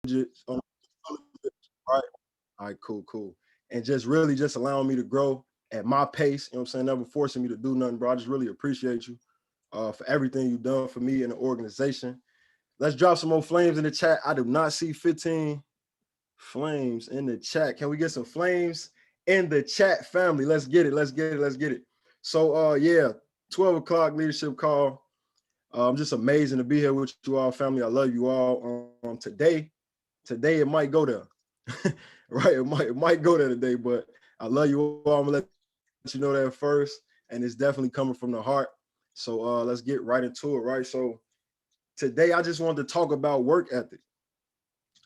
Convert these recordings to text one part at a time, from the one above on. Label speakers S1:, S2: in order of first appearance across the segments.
S1: just right. All right, cool, cool. And just really just allowing me to grow at my pace. You know what I'm saying? Never forcing me to do nothing, bro. I just really appreciate you for everything you've done for me and the organization. Let's drop some more flames in the chat. I do not see 15 flames in the chat. Can we get some flames in the chat, family? Let's get it. Let's get it. Let's get it. So yeah, 12 o'clock leadership call. Just amazing to be here with you all, family. I love you all. Today it might go there. Right? It might go there today, but I love you all. I'm gonna let you know that first. And it's definitely coming from the heart. So let's get right into it, right? So today I just wanted to talk about work ethic,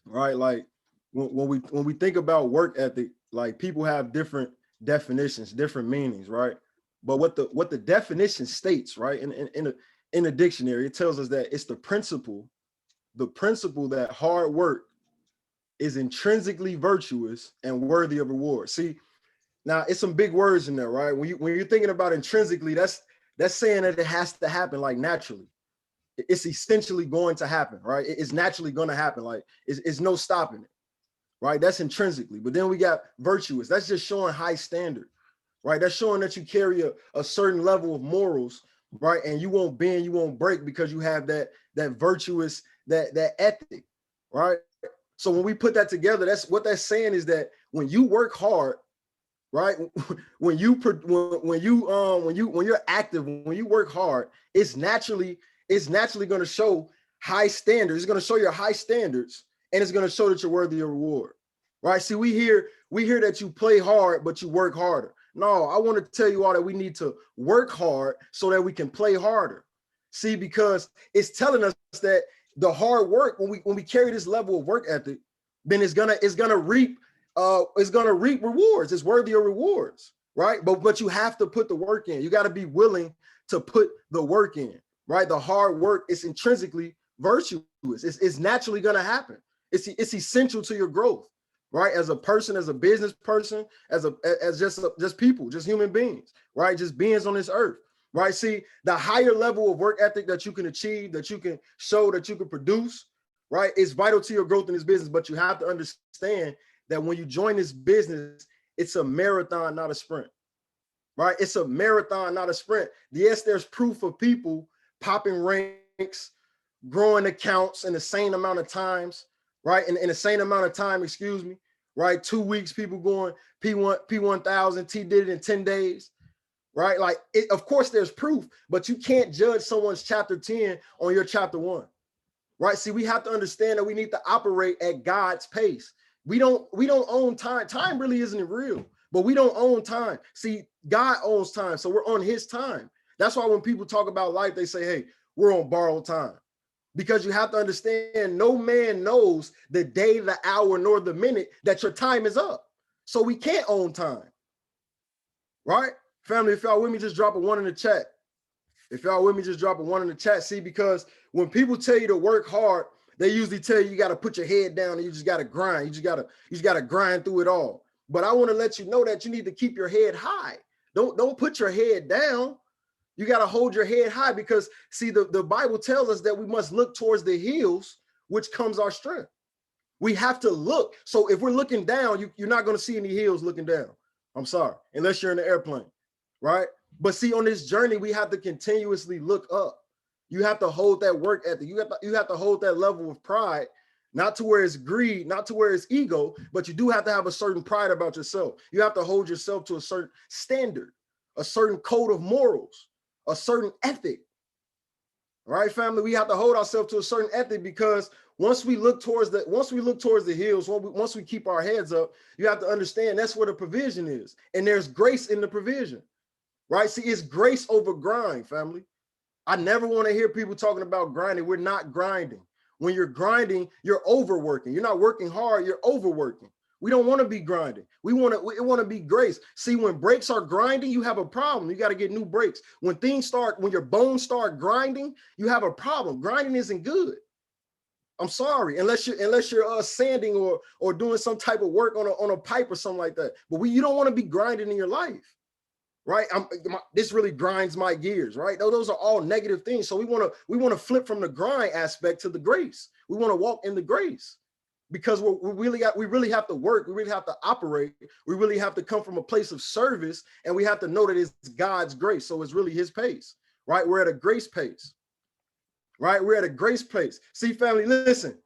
S1: right? Like when we think about work ethic, like people have different definitions, different meanings, right? But what the definition states, right, in a dictionary, it tells us that it's the principle that hard work is intrinsically virtuous and worthy of reward. See, now it's some big words in there, right? When you're thinking about intrinsically, that's saying that it has to happen like naturally. It's essentially going to happen, right? It's naturally going to happen. Like it's no stopping it, right? That's intrinsically. But then we got virtuous. That's just showing high standard, right? That's showing that you carry a certain level of morals, right? And you won't bend, you won't break because you have that virtuous, that ethic, right? So when we put that together, that's what that's saying is that when you work hard, right? When you're active, when you work hard, it's naturally going to show high standards. It's going to show your high standards, and it's going to show that you're worthy of reward, right? See, we hear that you play hard, but you work harder. No, I want to tell you all that we need to work hard so that we can play harder. See, because it's telling us that the hard work, when we carry this level of work ethic, then it's gonna reap rewards. It's worthy of rewards, right? But you have to put the work in. You got to be willing to put the work in, right? The hard work is intrinsically virtuous. It's naturally going to happen. It's essential to your growth, right? As a person, as a business person, as just people, just human beings, right? Just beings on this earth, right? See, the higher level of work ethic that you can achieve, that you can show, that you can produce, right, is vital to your growth in this business. But you have to understand that when you join this business, it's a marathon, not a sprint, right? It's a marathon, not a sprint. Yes, there's proof of people popping ranks, growing accounts in the same amount of times, right? In the same amount of time, excuse me, right? 2 weeks, people going P1000, T did it in 10 days, right? Like, of course, there's proof, but you can't judge someone's chapter 10 on your chapter 1, right? See, we have to understand that we need to operate at God's pace. We don't own time. Time really isn't real, but we don't own time. See, God owns time, so we're on his time. That's why when people talk about life, they say, hey, we're on borrowed time. Because you have to understand, no man knows the day, the hour, nor the minute that your time is up. So we can't own time, right? Family, if y'all with me, just drop a 1 in the chat. If y'all with me, just drop a 1 in the chat. See, because when people tell you to work hard, they usually tell you got to put your head down and you just got to grind. You just got to grind through it all. But I want to let you know that you need to keep your head high. Don't put your head down. You got to hold your head high because, see, the Bible tells us that we must look towards the hills, which comes our strength. We have to look. So if we're looking down, you're not going to see any hills looking down. I'm sorry, unless you're in the airplane, right? But see, on this journey, we have to continuously look up. You have to hold that work ethic. You have to hold that level of pride, not to where it's greed, not to where it's ego, but you do have to have a certain pride about yourself. You have to hold yourself to a certain standard, a certain code of morals, a certain ethic. All right, family, we have to hold ourselves to a certain ethic because once we look towards the hills, once we keep our heads up, you have to understand that's where the provision is. And there's grace in the provision, right? See, it's grace over grind, family. I never want to hear people talking about grinding. We're not grinding. When you're grinding, you're overworking. You're not working hard, you're overworking. We don't want to be grinding. We want to be grace. See, when brakes are grinding, you have a problem. You got to get new brakes. When your bones start grinding, you have a problem. Grinding isn't good. I'm sorry, unless you're sanding or doing some type of work on a pipe or something like that. But you don't want to be grinding in your life. Right, this really grinds my gears. Right, those are all negative things. So we want to flip from the grind aspect to the grace. We want to walk in the grace, because we really have to work. We really have to operate. We really have to come from a place of service, and we have to know that it's God's grace. So it's really his pace, right? We're at a grace pace, right? We're at a grace pace. See, family, listen.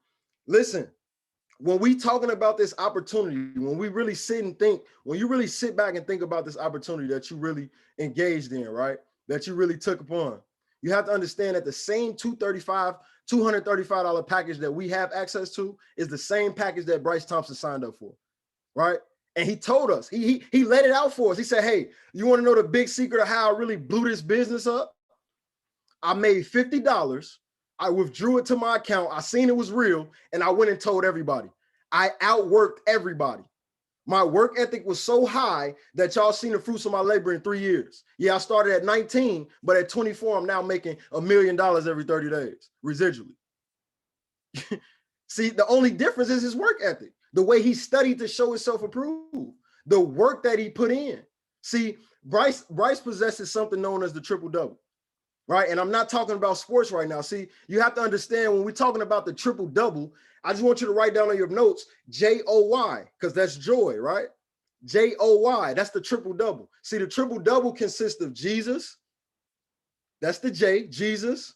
S1: When we talking about this opportunity, when we really sit and think, when you really sit back and think about this opportunity that you really engaged in, right? That you really took upon, you have to understand that the same $235 package that we have access to is the same package that Bryce Thompson signed up for, right? And he told us, he let it out for us. He said, hey, you want to know the big secret of how I really blew this business up? I made $50. I withdrew it to my account. I seen it was real, and I went and told everybody. I outworked everybody. My work ethic was so high that y'all seen the fruits of my labor in 3 years. Yeah, I started at 19, but at 24, I'm now making $1 million every 30 days, residually. See, the only difference is his work ethic, the way he studied to show himself approved, the work that he put in. See, Bryce possesses something known as the triple-double. Right. And I'm not talking about sports right now. See, you have to understand when we're talking about the triple double, I just want you to write down on your notes, JOY, because that's joy, right? JOY, that's the triple double. See, the triple double consists of Jesus. That's the J, Jesus.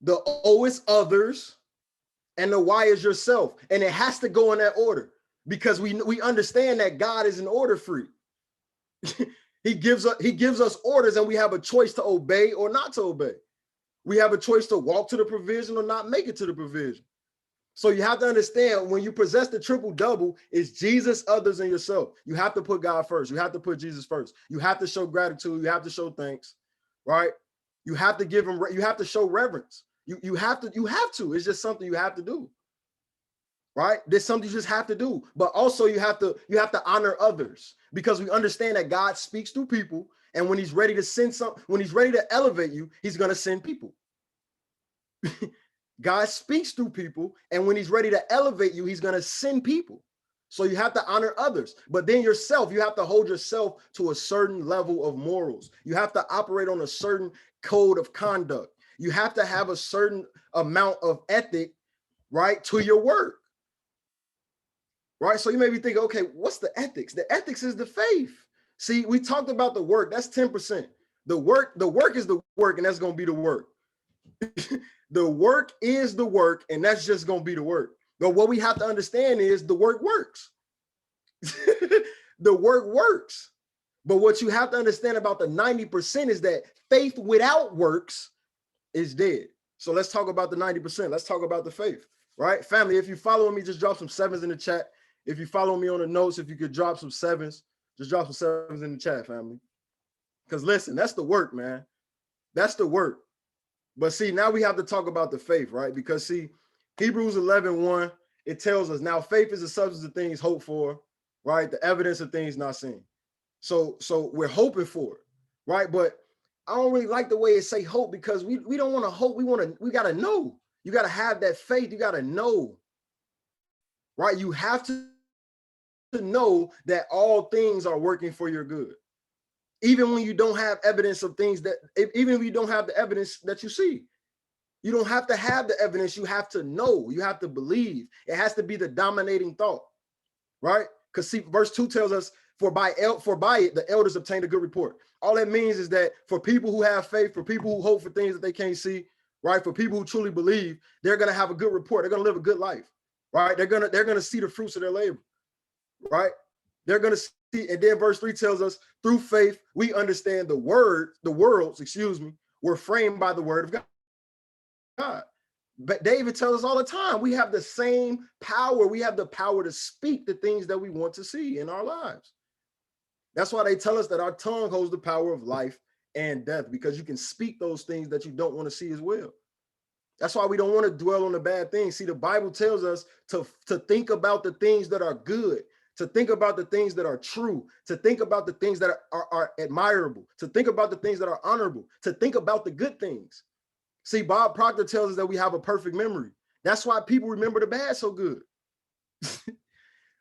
S1: The O is others. And the Y is yourself. And it has to go in that order because we understand that God is an order freak. He gives us orders, and we have a choice to obey or not to obey. We have a choice to walk to the provision or not make it to the provision. So you have to understand, when you possess the triple double, it's Jesus, others, and yourself. You have to put God first. You have to put Jesus first. You have to show gratitude. You have to show thanks, right? You have to give him. You have to show reverence. You have to. It's just something you have to do. Right? There's something you just have to do, but also you have to honor others, because we understand that God speaks through people, and when he's ready to when he's ready to elevate you, he's going to send people. God speaks through people, and when he's ready to elevate you, he's going to send people. So you have to honor others, but then yourself, you have to hold yourself to a certain level of morals. You have to operate on a certain code of conduct. You have to have a certain amount of ethic, right, to your work. Right. So you may be thinking, okay, what's the ethics? The ethics is the faith. See, we talked about the work. That's 10%. The work is the work, and that's going to be the work. The work is the work, and that's just going to be the work. But what we have to understand is the work works. The work works. But what you have to understand about the 90% is that faith without works is dead. So let's talk about the 90%. Let's talk about the faith. Right? Family, if you follow me, just drop some sevens in the chat. If you follow me on the notes, if you could drop some sevens, just drop some sevens in the chat, family. Because listen, that's the work, man. That's the work. But see, now we have to talk about the faith, right? Because see, Hebrews 11:1, it tells us, now faith is the substance of things hoped for, right? The evidence of things not seen. So we're hoping for it, right? But I don't really like the way it say hope, because we don't want to hope. We got to know. You got to have that faith. You got to know, right? You have to know that all things are working for your good. Even when you don't have evidence of things even if you don't have the evidence that you see, you don't have to have the evidence. You have to know, you have to believe. It has to be the dominating thought, right? Because see, verse 2 tells us, for by it, the elders obtained a good report. All that means is that for people who have faith, for people who hope for things that they can't see, right? For people who truly believe, they're going to have a good report. They're going to live a good life, right? They're going to see the fruits of their labor, right? They're going to see. And then verse 3 tells us, through faith, we understand the worlds, were framed by the word of God. But David tells us all the time, we have the same power. We have the power to speak the things that we want to see in our lives. That's why they tell us that our tongue holds the power of life and death, because you can speak those things that you don't want to see as well. That's why we don't want to dwell on the bad things. See, the Bible tells us to think about the things that are good, to think about the things that are true, to think about the things that are admirable, to think about the things that are honorable, to think about the good things. See, Bob Proctor tells us that we have a perfect memory. That's why people remember the bad so good.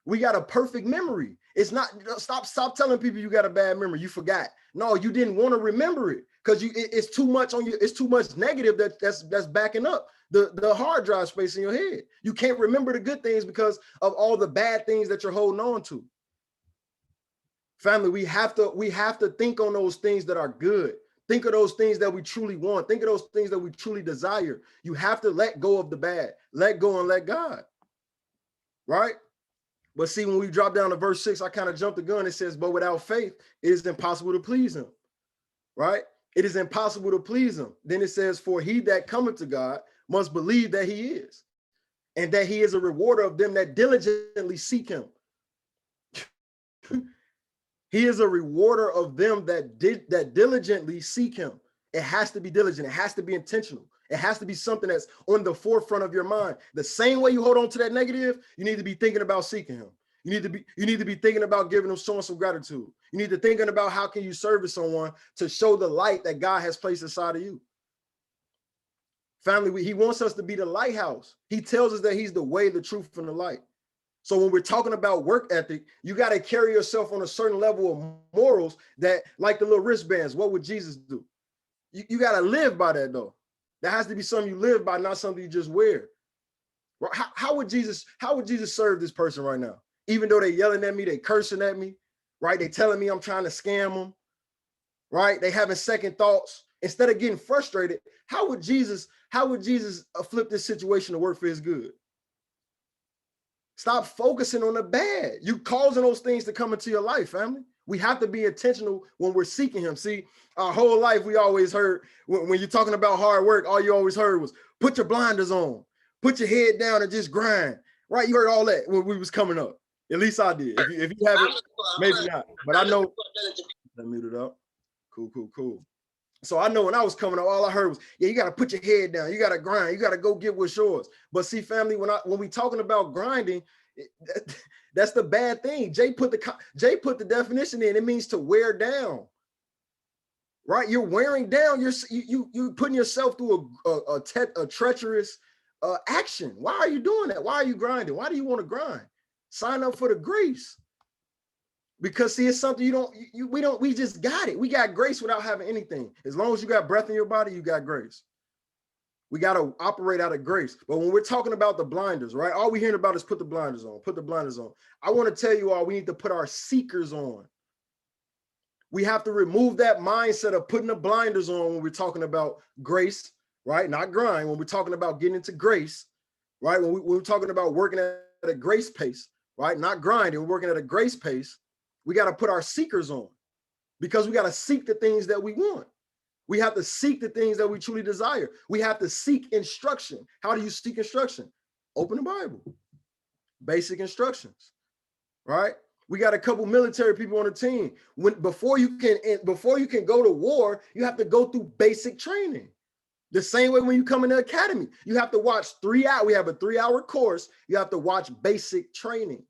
S1: We got a perfect memory. It's not, stop telling people you got a bad memory. You forgot. No, you didn't want to remember it. because it's too much on you. It's too much negative that's backing up the hard drive space in your head. You can't remember the good things because of all the bad things that you're holding on to. Family, we have to think on those things that are good. Think of those things that we truly want. Think of those things that we truly desire. You have to let go of the bad. Let go and let God. Right? But see, when we drop down to verse 6, I kind of jumped the gun. It says, but without faith, it is impossible to please him. Right? It is impossible to please him. Then it says, for he that cometh to God must believe that he is, and that he is a rewarder of them that diligently seek him. He is a rewarder of them that diligently seek him. It has to be diligent. It has to be intentional. It has to be something that's on the forefront of your mind. The same way you hold on to that negative, you need to be thinking about seeking him. You need to be thinking about giving him, showing some gratitude. You need to thinking about how can you service someone to show the light that God has placed inside of you. Family, he wants us to be the lighthouse. He tells us that he's the way, the truth, and the light. So when we're talking about work ethic, you got to carry yourself on a certain level of morals that, like the little wristbands, what would Jesus do? You got to live by that, though. That has to be something you live by, not something you just wear. How would Jesus serve this person right now? Even though they're yelling at me, they cursing at me, right? They telling me I'm trying to scam them, right? They having second thoughts. Instead of getting frustrated, how would Jesus flip this situation to work for his good? Stop focusing on the bad. You causing those things to come into your life, family. We have to be intentional when we're seeking him. See, our whole life, we always heard, when you're talking about hard work, all you always heard was, put your blinders on, put your head down and just grind, right? You heard all that when we was coming up. At least I did. If you haven't, maybe not. But I know, let me mute it up. Cool. So I know when I was coming up, all I heard was, yeah, you got to put your head down. You got to grind. You got to go get what's yours. But see, family, when we talking about grinding, that's the bad thing. Jay put the definition in. It means to wear down. Right? You're wearing down. You're putting yourself through a treacherous action. Why are you doing that? Why are you grinding? Why do you want to grind? Sign up for the grace. Because see, it's something we just got it. We got grace without having anything. As long as you got breath in your body, you got grace. We got to operate out of grace. But when we're talking about the blinders, right? All we're hearing about is put the blinders on, put the blinders on. I want to tell you all, we need to put our seekers on. We have to remove that mindset of putting the blinders on when we're talking about grace, right? Not grind. When we're talking about getting into grace, right? When we're talking about working at a grace pace, right? Not grinding, we're working at a grace pace. We got to put our seekers on, because we got to seek the things that we want. We have to seek the things that we truly desire. We have to seek instruction. How do you seek instruction? Open the Bible. Basic instructions, right? We got a couple military people on the team. Before you can go to war, you have to go through basic training. The same way when you come in the academy, you have to watch 3 hours. We have a 3-hour course. You have to watch basic training.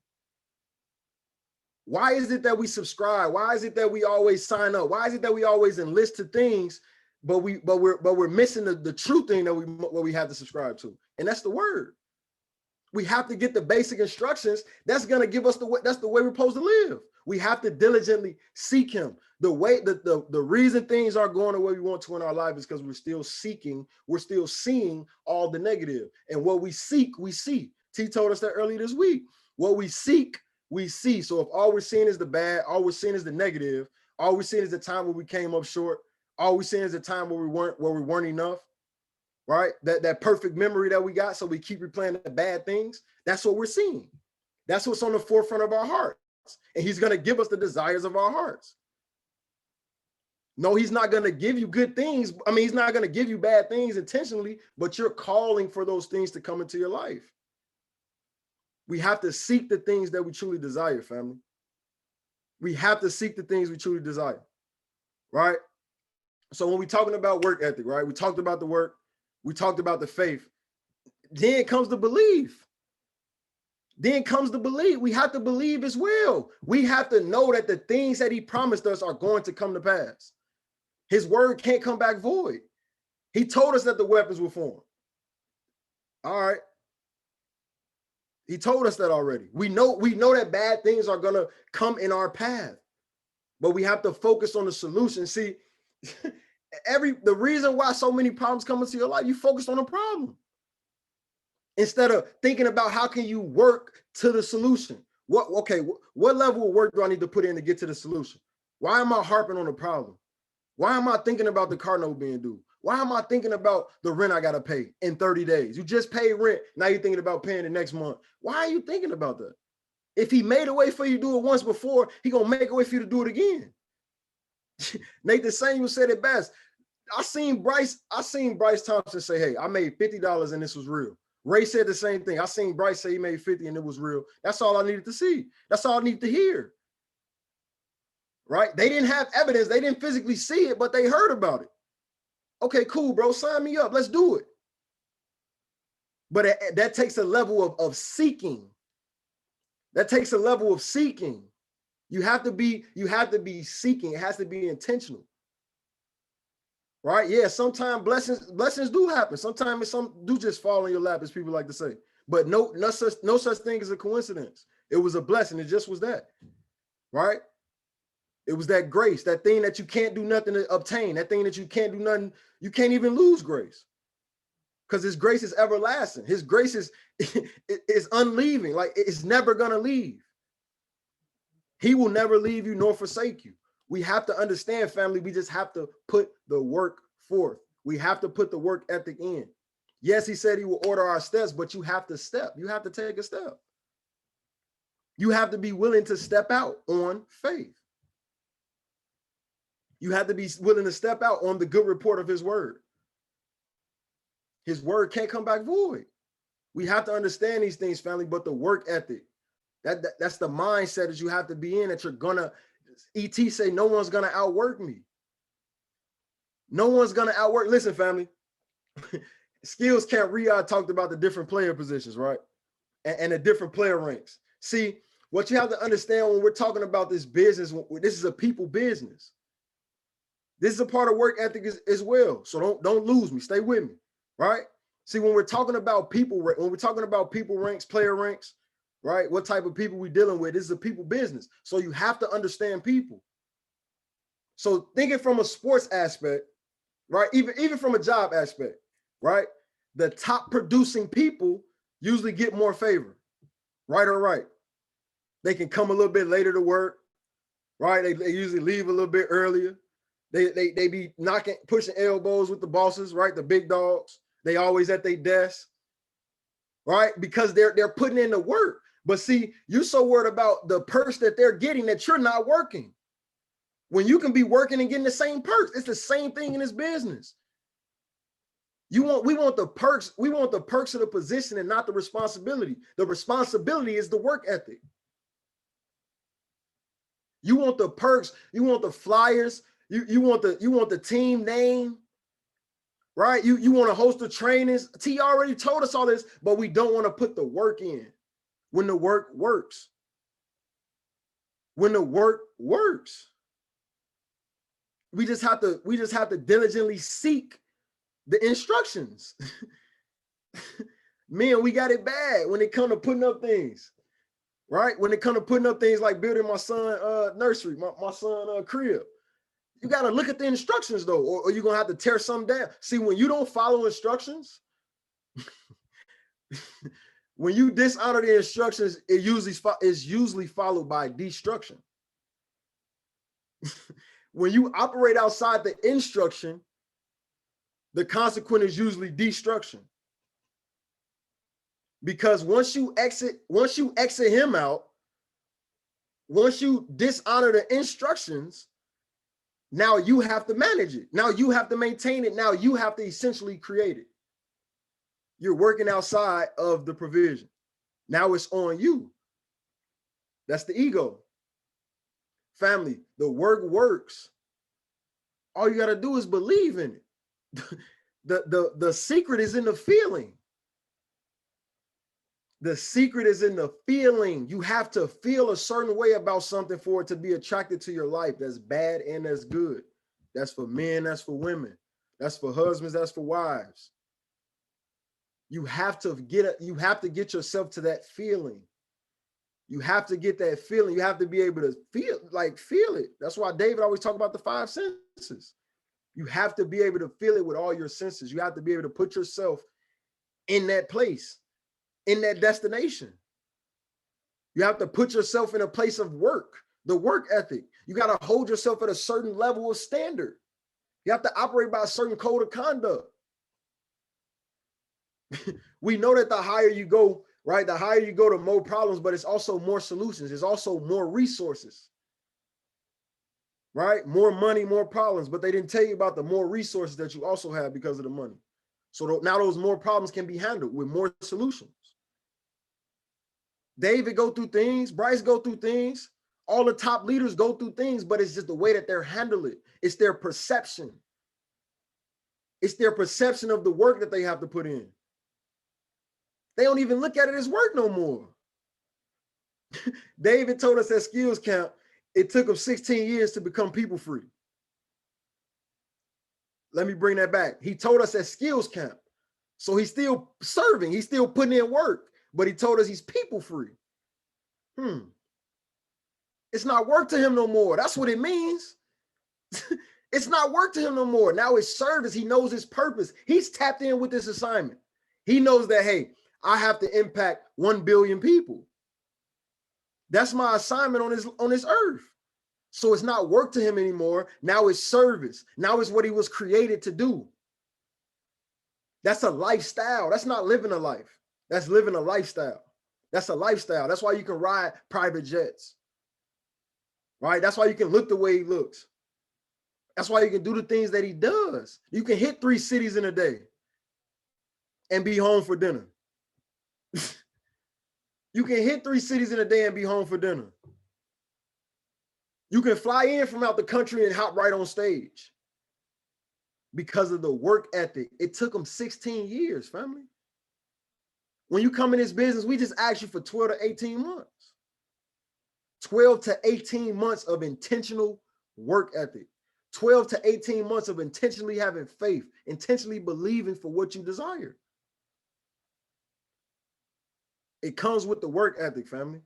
S1: Why is it that we subscribe? Why is it that we always sign up? Why is it that we always enlist to things, but we're missing the true thing that we have to subscribe to, and that's the word. We have to get the basic instructions. That's gonna give us that's the way we're supposed to live. We have to diligently seek him. The way the reason things aren't going the way we want to in our life is because we're still seeing all the negative, and what we seek, we see. T told us that earlier this week. What we seek, we see. So if all we're seeing is the bad, all we're seeing is the negative, all we're seeing is the time where we came up short, all we're seeing is the time where we weren't enough, right? That perfect memory that we got, so we keep replaying the bad things. That's what we're seeing. That's what's on the forefront of our hearts. And he's going to give us the desires of our hearts. No, he's not going to give you good things. I mean, he's not going to give you bad things intentionally, but you're calling for those things to come into your life. We have to seek the things that we truly desire, family. We have to seek the things we truly desire, right? So when we're talking about work ethic, right? We talked about the work. We talked about the faith. Then comes the belief. Then comes the belief. We have to believe as well. We have to know that the things that he promised us are going to come to pass. His word can't come back void. He told us that the weapons will form. All right. He told us that already. We know that bad things are going to come in our path, but we have to focus on the solution. See, The reason why so many problems come into your life, you focused on a problem instead of thinking about how can you work to the solution. What level of work do I need to put in to get to the solution? Why am I harping on the problem? Why am I thinking about the car note being due? Why am I thinking about the rent I gotta pay in 30 days? You just paid rent, now you're thinking about paying the next month. Why are you thinking about that? If he made a way for you to do it once before, he gonna make a way for you to do it again. Nathan Samuel said it best. I seen Bryce Thompson say, hey, I made $50 and this was real. Ray said the same thing. I seen Bryce say he made 50 and it was real. That's all I needed to see. That's all I need to hear. Right? They didn't have evidence. They didn't physically see it, but they heard about it. Okay, cool, bro. Sign me up. Let's do it. But that takes a level of seeking. That takes a level of seeking. You have to be seeking. It has to be intentional. Right? Yeah, sometimes blessings do happen. Sometimes some do just fall in your lap, as people like to say. But no such thing as a coincidence. It was a blessing. It just was that. Right? It was that grace, that thing that you can't do nothing to obtain, that thing that you can't do nothing, you can't even lose grace. Because his grace is everlasting. His grace is unleaving. Like, it's never gonna leave. He will never leave you nor forsake you. We have to understand, family, we just have to put the work forth. We have to put the work ethic in. Yes, he said he will order our steps, but you have to step. You have to take a step. You have to be willing to step out on faith. You have to be willing to step out on the good report of his word. His word can't come back void. We have to understand these things, family, but the work ethic, that's the mindset that you have to be in, that you're gonna, ET say, no one's gonna outwork me. No one's gonna outwork. Listen, family, Skills Camp Riyadh talked about the different player positions, right? And the different player ranks. See, what you have to understand when we're talking about this business, this is a people business. This is a part of work ethic as well. So don't lose me. Stay with me, right? See, when we're talking about people ranks, player ranks, right? What type of people we're dealing with? This is a people business. So you have to understand people. So thinking from a sports aspect, right? Even from a job aspect, right? The top producing people usually get more favor, right or right. They can come a little bit later to work, right? They usually leave a little bit earlier. They be pushing elbows with the bosses, right? The big dogs. They always at their desk, right? Because they're putting in the work. But see, you're so worried about the perks that they're getting that you're not working. When you can be working and getting the same perks, it's the same thing in this business. We want the perks of the position and not the responsibility. The responsibility is the work ethic. You want the perks, you want the flyers, you want the team name, right? You want to host the trainings. T already told us all this, but we don't want to put the work in when the work works. When the work works. We just have to diligently seek the instructions. Man, we got it bad when it comes to putting up things, right? When it comes to putting up things like building my son nursery, my son crib. You got to look at the instructions though, or you're gonna have to tear some down. See, when you don't follow instructions, when you dishonor the instructions, it's usually followed by destruction. When you operate outside the instruction, the consequence is usually destruction. Because once you exit him out, once you dishonor the instructions, now you have to manage it. Now you have to maintain it. Now you have to essentially create it. You're working outside of the provision. Now it's on you. That's the ego. Family, the work works. All you got to do is believe in it. The secret is in the feeling. The secret is in the feeling. You have to feel a certain way about something for it to be attracted to your life. That's bad and that's good. That's for men, that's for women. That's for husbands, that's for wives. You have to get yourself to that feeling. You have to get that feeling. You have to be able to feel it. That's why David always talk about the five senses. You have to be able to feel it with all your senses. You have to be able to put yourself in that place, in that destination. You have to put yourself in a place of work, the work ethic. You got to hold yourself at a certain level of standard. You have to operate by a certain code of conduct. We know that the higher you go, right? The higher you go, the more problems, but it's also more solutions. It's also more resources, right? More money, more problems, but they didn't tell you about the more resources that you also have because of the money. So now those more problems can be handled with more solutions. David go through things, Bryce go through things, all the top leaders go through things, but it's just the way that they're handling it. It's their perception. It's their perception of the work that they have to put in. They don't even look at it as work no more. David told us at Skills Camp, it took him 16 years to become people free. Let me bring that back. He told us at Skills Camp. So he's still serving, he's still putting in work, but he told us he's people free. It's not work to him no more. That's what it means. It's not work to him no more. Now it's service. He knows his purpose. He's tapped in with this assignment. He knows that, hey, I have to impact 1 billion people. That's my assignment on this earth. So it's not work to him anymore. Now it's service. Now it's what he was created to do. That's a lifestyle. That's not living a life. That's living a lifestyle. That's a lifestyle. That's why you can ride private jets, right? That's why you can look the way he looks. That's why you can do the things that he does. You can hit 3 cities in a day and be home for dinner. You can hit 3 cities in a day and be home for dinner. You can fly in from out the country and hop right on stage because of the work ethic. It took them 16 years, family. When you come in this business, we just ask you for 12 to 18 months. 12 to 18 months of intentional work ethic. 12 to 18 months of intentionally having faith, intentionally believing for what you desire. It comes with the work ethic, family.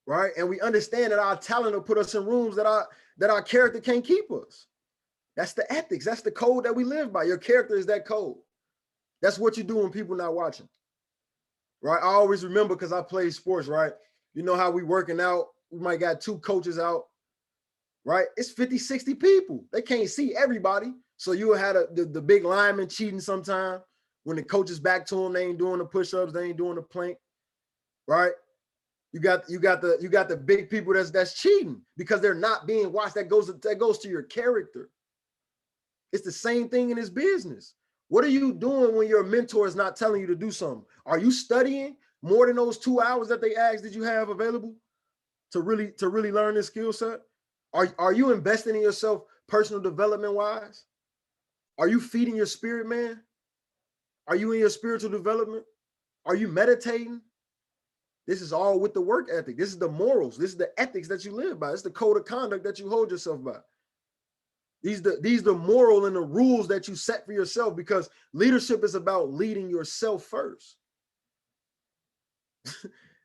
S1: Right? And we understand that our talent will put us in rooms that our character can't keep us. That's the ethics. That's the code that we live by. Your character is that code. That's what you do when people not watching. Right? I always remember because I played sports, right? You know how we working out. We might got 2 coaches out, right? It's 50, 60 people. They can't see everybody. So you had the big lineman cheating sometime. When the coach is back to them, they ain't doing the push-ups, they ain't doing the plank, right? You got the big people that's cheating because they're not being watched. That goes to your character. It's the same thing in this business. What are you doing when your mentor is not telling you to do something? Are you studying more than those 2 hours that they asked that you have available to really learn this skill set? Are you investing in yourself personal development wise? Are you feeding your spirit, man? Are you in your spiritual development? Are you meditating? This is all with the work ethic. This is the morals. This is the ethics that you live by. It's the code of conduct that you hold yourself by. These the moral and the rules that you set for yourself, because leadership is about leading yourself first.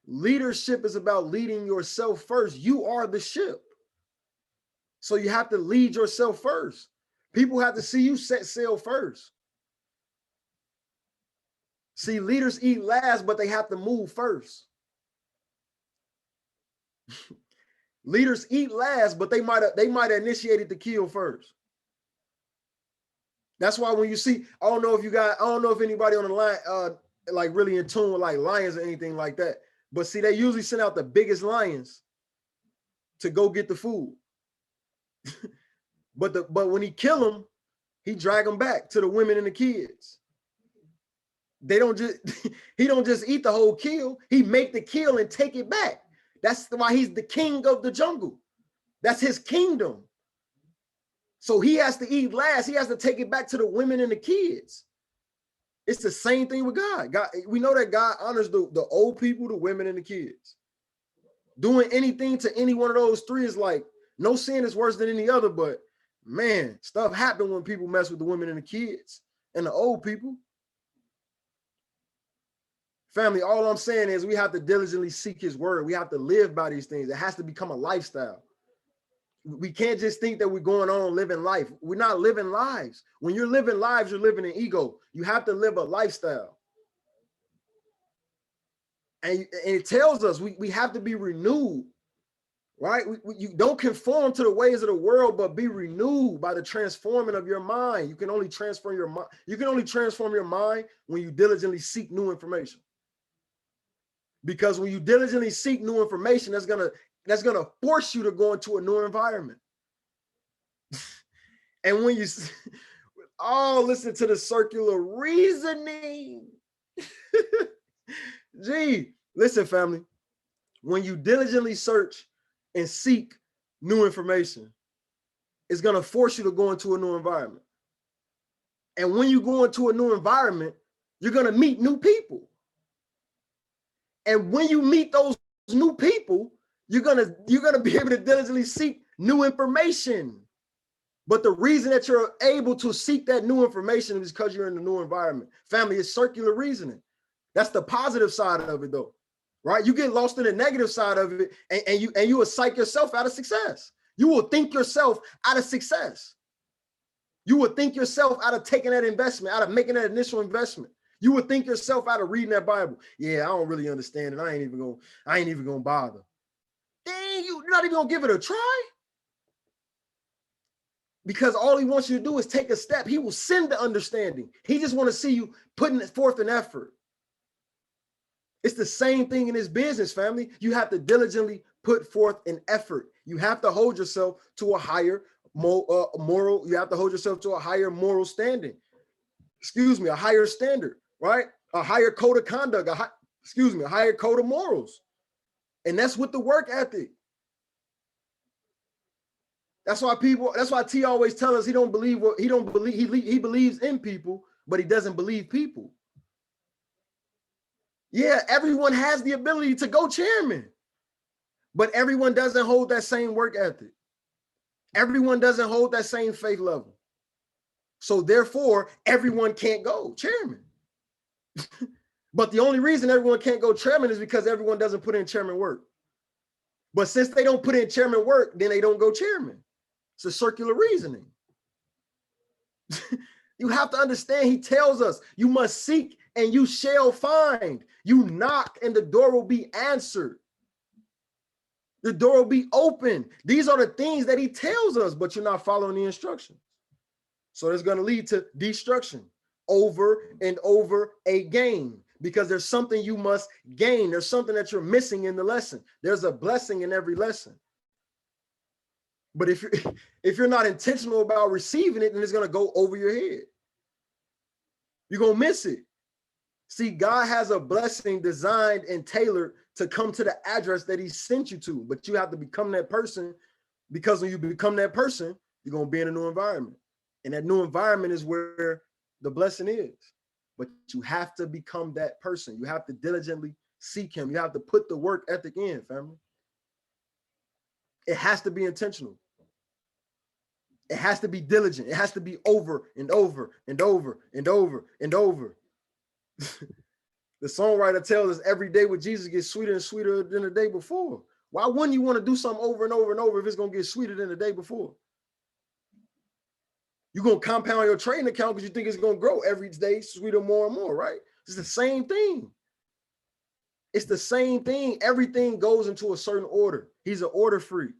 S1: Leadership is about leading yourself first. You are the ship. So you have to lead yourself first. People have to see you set sail first. See, leaders eat last, but they have to move first. Leaders eat last, but they might have initiated the kill first. That's why when you see, I don't know if anybody on the line like really in tune with like lions or anything like that. But see, they usually send out the biggest lions to go get the food. but when he kill them, he drag them back to the women and the kids. He don't just eat the whole kill. He make the kill and take it back. That's why he's the king of the jungle. That's his kingdom. So he has to eat last. He has to take it back to the women and the kids. It's the same thing with God. We know that God honors the old people, the women, and the kids. Doing anything to any one of those 3 is like, no sin is worse than any other, but man, stuff happens when people mess with the women and the kids and the old people. Family, all I'm saying is we have to diligently seek his word. We have to live by these things. It has to become a lifestyle. We can't just think that we're going on living life. We're not living lives. When you're living lives, you're living an ego. You have to live a lifestyle. And it tells us we have to be renewed, right? You don't conform to the ways of the world, but be renewed by the transforming of your mind. You can only transform your mind. You can only transform your mind when you diligently seek new information. Because when you diligently seek new information, that's gonna force you to go into a new environment. And when you listen to the circular reasoning. Gee, listen, family. When you diligently search and seek new information, it's gonna force you to go into a new environment. And when you go into a new environment, you're gonna meet new people. And when you meet those new people, you're gonna be able to diligently seek new information. But the reason that you're able to seek that new information is because you're in a new environment. Family, is circular reasoning. That's the positive side of it, though, right? You get lost in the negative side of it, and you will psych yourself out of success. You will think yourself out of success. You will think yourself out of taking that investment, out of making that initial investment. You would think yourself out of reading that Bible. Yeah, I don't really understand it. I ain't even gonna bother. Dang, you're not even gonna give it a try. Because all he wants you to do is take a step. He will send the understanding. He just want to see you putting forth an effort. It's the same thing in his business, family. You have to diligently put forth an effort. You have to hold yourself to a higher moral. You have to hold yourself to a higher moral standing. Excuse me, a higher standard, right? A higher code of conduct. A higher code of morals. And that's with the work ethic. That's why T always tell us he believes in people, but he doesn't believe people. Yeah, everyone has the ability to go chairman, but everyone doesn't hold that same work ethic. Everyone doesn't hold that same faith level. So therefore, everyone can't go chairman. But the only reason everyone can't go chairman is because everyone doesn't put in chairman work. But since they don't put in chairman work, then they don't go chairman. It's a circular reasoning. You have to understand, he tells us, you must seek and you shall find. You knock and the door will be answered. The door will be open. These are the things that he tells us, but you're not following the instructions. So it's going to lead to destruction over and over again, because there's something you must gain. There's something that you're missing in the lesson. There's a blessing in every lesson. But if you're not intentional about receiving it, then it's going to go over your head. You're going to miss it. See, God has a blessing designed and tailored to come to the address that he sent you to, but you have to become that person, because when you become that person, you're going to be in a new environment. And that new environment is where the blessing is. But you have to become that person. You have to diligently seek him. You have to put the work ethic in, family. It has to be intentional. It has to be diligent. It has to be over and over and over and over and over. The songwriter tells us every day with Jesus gets sweeter and sweeter than the day before. Why wouldn't you want to do something over and over and over if it's going to get sweeter than the day before? You're going to compound your trading account because you think it's going to grow every day, sweeter more and more, right? It's the same thing. It's the same thing. Everything goes into a certain order. He's an order freak.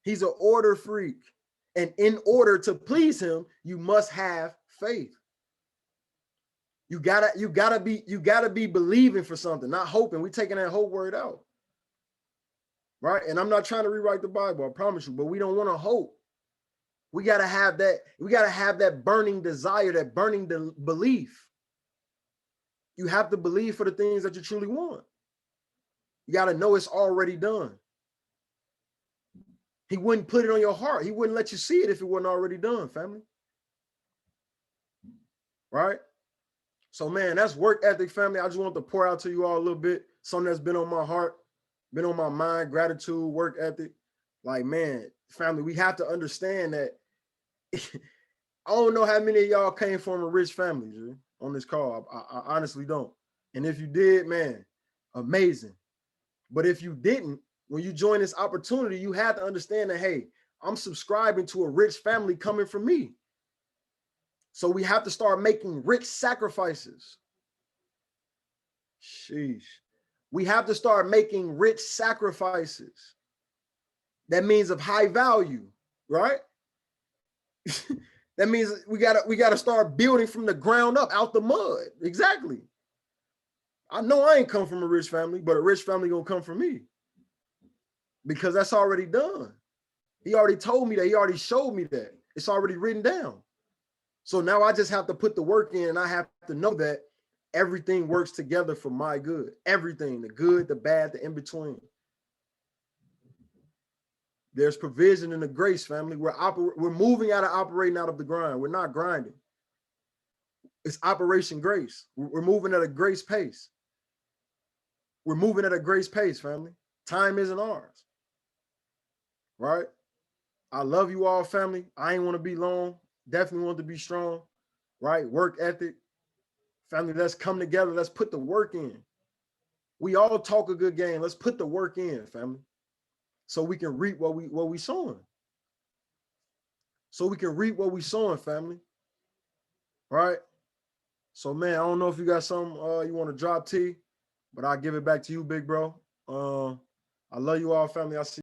S1: He's an order freak. And in order to please him, you must have faith. You gotta be believing for something, not hoping. We're taking that hope word out. Right? And I'm not trying to rewrite the Bible, I promise you, but we don't want to hope. We gotta have that burning desire, that burning belief. You have to believe for the things that you truly want. You gotta know it's already done. He wouldn't put it on your heart. He wouldn't let you see it if it wasn't already done, family. Right? So, man, that's work ethic, family. I just want to pour out to you all a little bit. Something that's been on my heart, been on my mind, gratitude, work ethic. Like, man, family, we have to understand that. I don't know how many of y'all came from a rich family, G, on this call. I honestly don't. And if you did, man, amazing. But if you didn't, When you join this opportunity, you have to understand that, hey, I'm subscribing to a rich family coming from me. So we have to start making rich sacrifices. Sheesh. We have to start making rich sacrifices. That means of high value, right? That means we gotta start building from the ground up, out the mud. Exactly. I know I ain't come from a rich family, but a rich family gonna come from me, because that's already done. He already told me that. He already showed me that. It's already written down. So now I just have to put the work in, and I have to know that everything works together for my good. Everything, the good, the bad, the in between. There's provision in the grace, family. We're moving out of operating out of the grind. We're not grinding. It's Operation Grace. We're moving at a grace pace. We're moving at a grace pace, family. Time isn't ours, right? I love you all, family. I ain't want to be long. Definitely want to be strong, right? Work ethic. Family, let's come together. Let's put the work in. We all talk a good game. Let's put the work in, family, so we can reap what we sowing. So we can reap what we sowing, family. Right? So, man, I don't know if you got something you want to drop, T, but I'll give it back to you, big bro. I love you all, family. I see